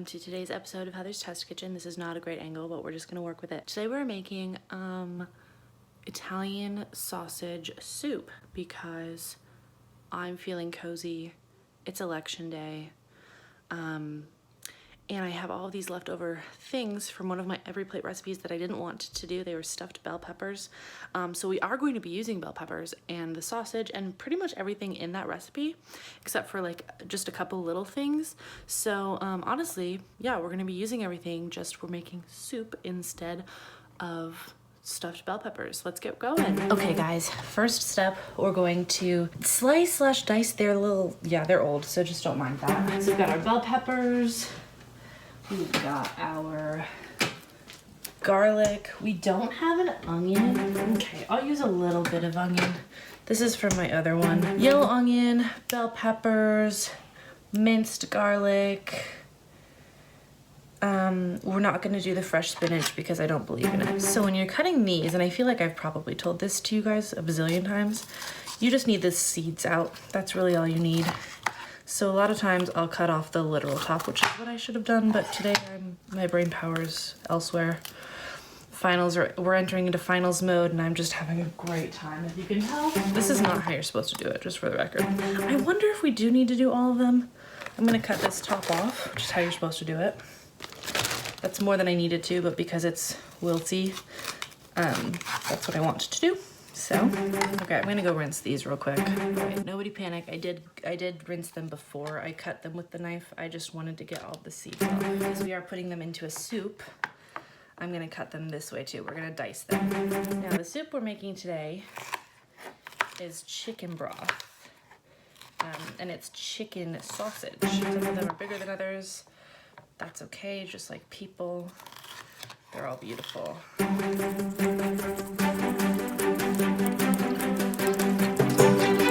welcome to today's episode of Heather's Test Kitchen. This is not a great angle, but we're just gonna work with it. Today we're making Italian sausage soup because I'm feeling cozy. It's election day. And I have all of these leftover things from one of my EveryPlate recipes that I didn't want to do. They were stuffed bell peppers. So we are going to be using bell peppers and the sausage and pretty much everything in that recipe, except for like just a couple little things. So honestly, yeah, we're gonna be using everything, just we're making soup instead of stuffed bell peppers. Let's get going. Okay guys, first step, we're going to slice/dice. They're they're old, so just don't mind that. So we've got our bell peppers. We've got our garlic. We don't have an onion. Okay, I'll use a little bit of onion. This is from my other one. Yellow onion, bell peppers, minced garlic. We're not gonna do the fresh spinach because I don't believe in it. So when you're cutting these, and I feel like I've probably told this to you guys a bazillion times, you just need the seeds out. That's really all you need. So a lot of times I'll cut off the literal top, which is what I should have done, but today my brain power's elsewhere. We're entering into finals mode and I'm just having a great time, as you can tell. This is not how you're supposed to do it, just for the record. I wonder if we do need to do all of them. I'm gonna cut this top off, which is how you're supposed to do it. That's more than I needed to, but because it's wilty, that's what I wanted to do. So, okay, I'm gonna go rinse these real quick. Right, nobody panic. I did rinse them before I cut them with the knife. I just wanted to get all the seeds off. Because we are putting them into a soup, I'm gonna cut them this way too. We're gonna dice them. Now the soup we're making today is chicken broth. And it's chicken sausage. Some of them are bigger than others. That's okay, just like people. They're all beautiful.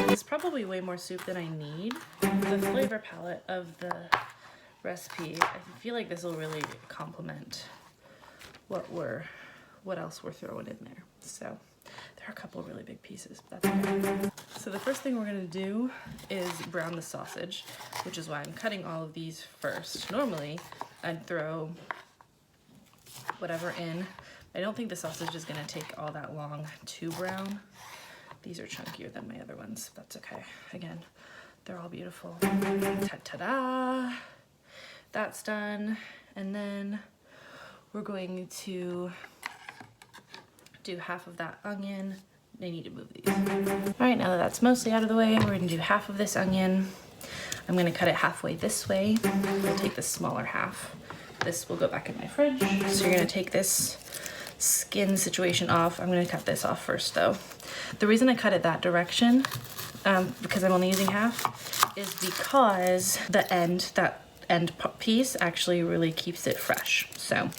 It's probably way more soup than I need. The flavor palette of the recipe, I feel like this will really complement what else we're throwing in there. So there are a couple really big pieces, but that's okay. So the first thing we're gonna do is brown the sausage, which is why I'm cutting all of these first. Normally, I'd throw whatever in. I don't think the sausage is gonna take all that long to brown. These are chunkier than my other ones. That's okay. Again, they're all beautiful. Ta-da! That's done. And then we're going to do half of that onion. I need to move these. All right, now that that's mostly out of the way, we're gonna do half of this onion. I'm gonna cut it halfway this way. We'll take the smaller half. This will go back in my fridge. So you're gonna take this skin situation off. I'm gonna cut this off first though. The reason I cut it that direction, because I'm only using half, is because that end piece actually really keeps it fresh. So,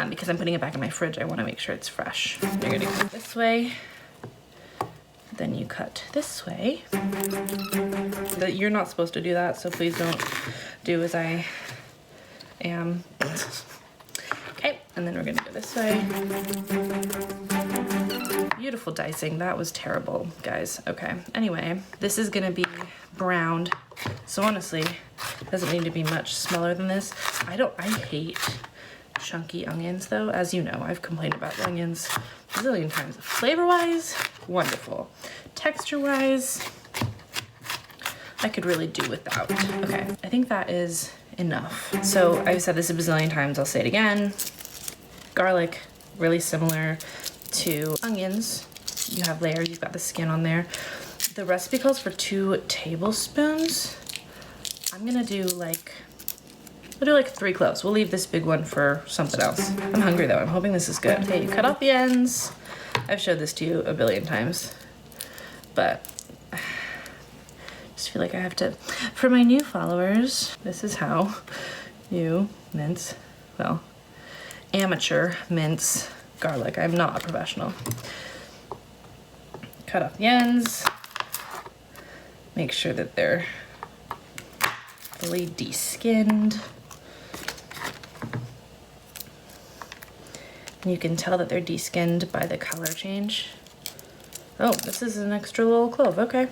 because I'm putting it back in my fridge, I wanna make sure it's fresh. You're gonna cut this way, then you cut this way. You're not supposed to do that, so please don't do as I am. Okay, and then we're gonna go this way. Beautiful dicing. That was terrible, guys. Okay, anyway, this is gonna be browned. So honestly, it doesn't need to be much smaller than this. I hate chunky onions though. As you know, I've complained about onions a zillion times. Flavor-wise, wonderful. Texture-wise, I could really do without. Okay, I think that is enough. So I've said this a bazillion times, I'll say it again. Garlic, really similar to onions. You have layers, you've got the skin on there. The recipe calls for 2 tablespoons. I'm gonna do I'll do like 3 cloves. We'll leave this big one for something else. I'm hungry though, I'm hoping this is good. Okay, you cut off the ends. I've showed this to you a billion times, but I just feel like I have to. For my new followers, this is how you mince, well, amateur mince garlic. I'm not a professional. Cut off the ends. Make sure that they're fully de-skinned. And you can tell that they're de-skinned by the color change. Oh, this is an extra little clove, okay.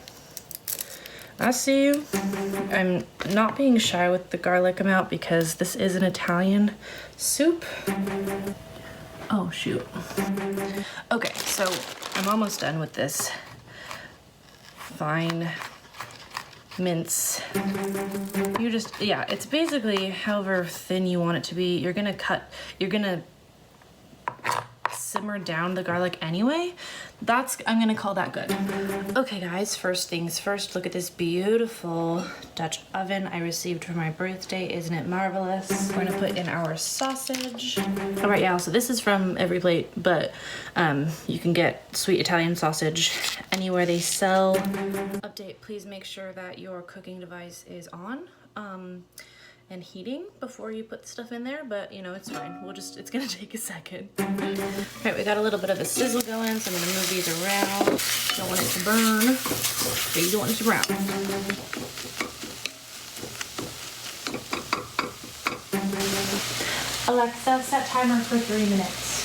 I see you. I'm not being shy with the garlic amount because this is an Italian soup. Oh, shoot. Okay, so I'm almost done with this fine mince. You just, yeah, it's basically however thin you want it to be. You're gonna simmer down the garlic anyway. I'm gonna call that good. Okay guys, first things first, look at this beautiful Dutch oven I received for my birthday. Isn't it marvelous? We're gonna put in our sausage. All right, yeah, so this is from EveryPlate, but you can get sweet Italian sausage anywhere they sell. Update, please make sure that your cooking device is on. And heating before you put stuff in there, but you know, it's fine. It's gonna take a second. All right, we got a little bit of a sizzle going, so I'm gonna move these around. Don't want it to burn, but you don't want it to brown. Alexa, set timer for 3 minutes.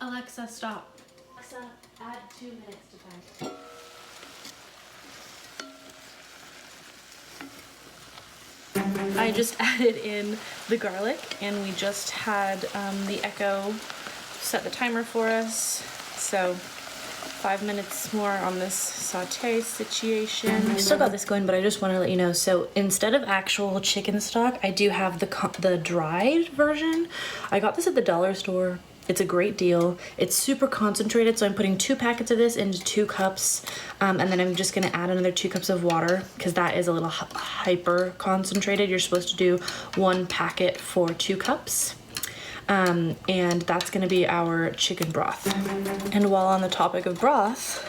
Alexa, stop. Alexa, add 2 minutes to time. I just added in the garlic, and we just had the Echo set the timer for us. So 5 minutes more on this saute situation. I still got this going, but I just want to let you know. So instead of actual chicken stock, I do have the dried version. I got this at the dollar store. It's a great deal. It's super concentrated, so I'm putting 2 packets of this into 2 cups, and then I'm just gonna add another 2 cups of water because that is a little hyper concentrated. You're supposed to do 1 packet for 2 cups. And that's gonna be our chicken broth. And while on the topic of broth,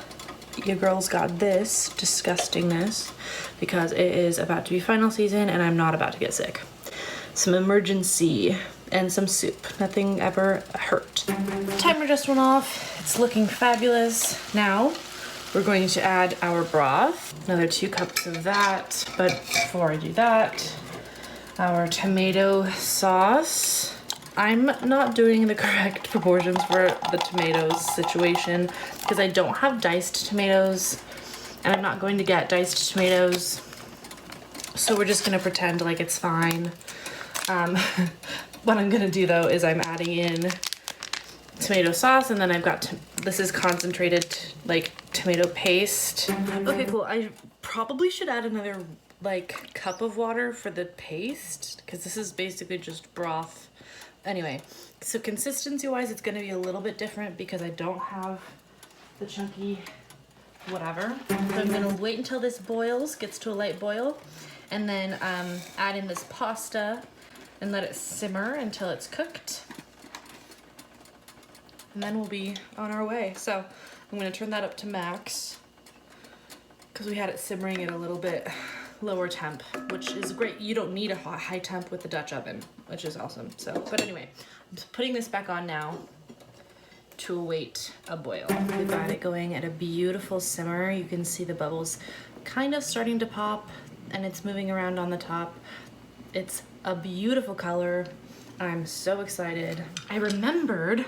your girls got this disgustingness because it is about to be final season and I'm not about to get sick. Some emergency and some soup. Nothing ever hurt. Timer just went off. It's looking fabulous. Now we're going to add our broth. Another 2 cups of that. But before I do that, our tomato sauce. I'm not doing the correct proportions for the tomatoes situation because I don't have diced tomatoes and I'm not going to get diced tomatoes. So we're just gonna pretend like it's fine. What I'm gonna do though is I'm adding in tomato sauce, and then I've got, this is concentrated like tomato paste. Okay, cool. I probably should add another like cup of water for the paste because this is basically just broth. Anyway, so consistency wise, it's gonna be a little bit different because I don't have the chunky whatever. So I'm gonna wait until this boils, gets to a light boil, and then add in this pasta and let it simmer until it's cooked. And then we'll be on our way. So I'm gonna turn that up to max because we had it simmering at a little bit lower temp, which is great. You don't need a high temp with the Dutch oven, which is awesome. So, but anyway, I'm just putting this back on now to await a boil. We've got it going at a beautiful simmer. You can see the bubbles kind of starting to pop and it's moving around on the top. It's a beautiful color. I'm so excited. I remembered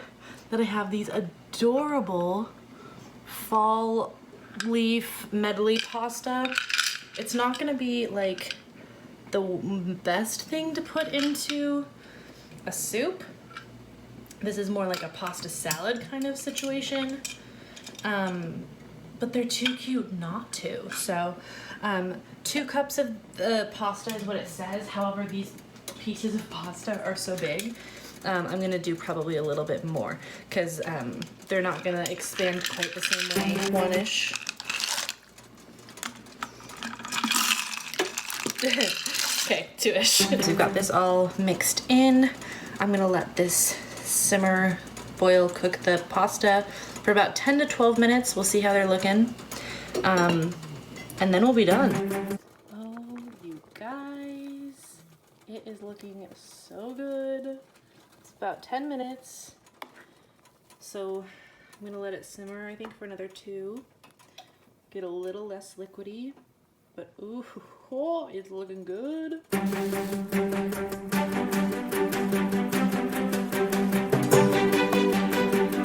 that I have these adorable fall leaf medley pasta. It's not gonna be like the best thing to put into a soup. This is more like a pasta salad kind of situation. But they're too cute not to. So 2 cups of the pasta is what it says. However, these pieces of pasta are so big. I'm gonna do probably a little bit more because they're not gonna expand quite the same way. 1-ish. Okay, 2-ish. So we've got this all mixed in. I'm gonna let this simmer, boil, cook the pasta for about 10 to 12 minutes. We'll see how they're looking. And then we'll be done. Oh, you guys, it is looking so good. It's about 10 minutes. So I'm gonna let it simmer, I think, for another 2. Get a little less liquidy, but ooh, oh, it's looking good.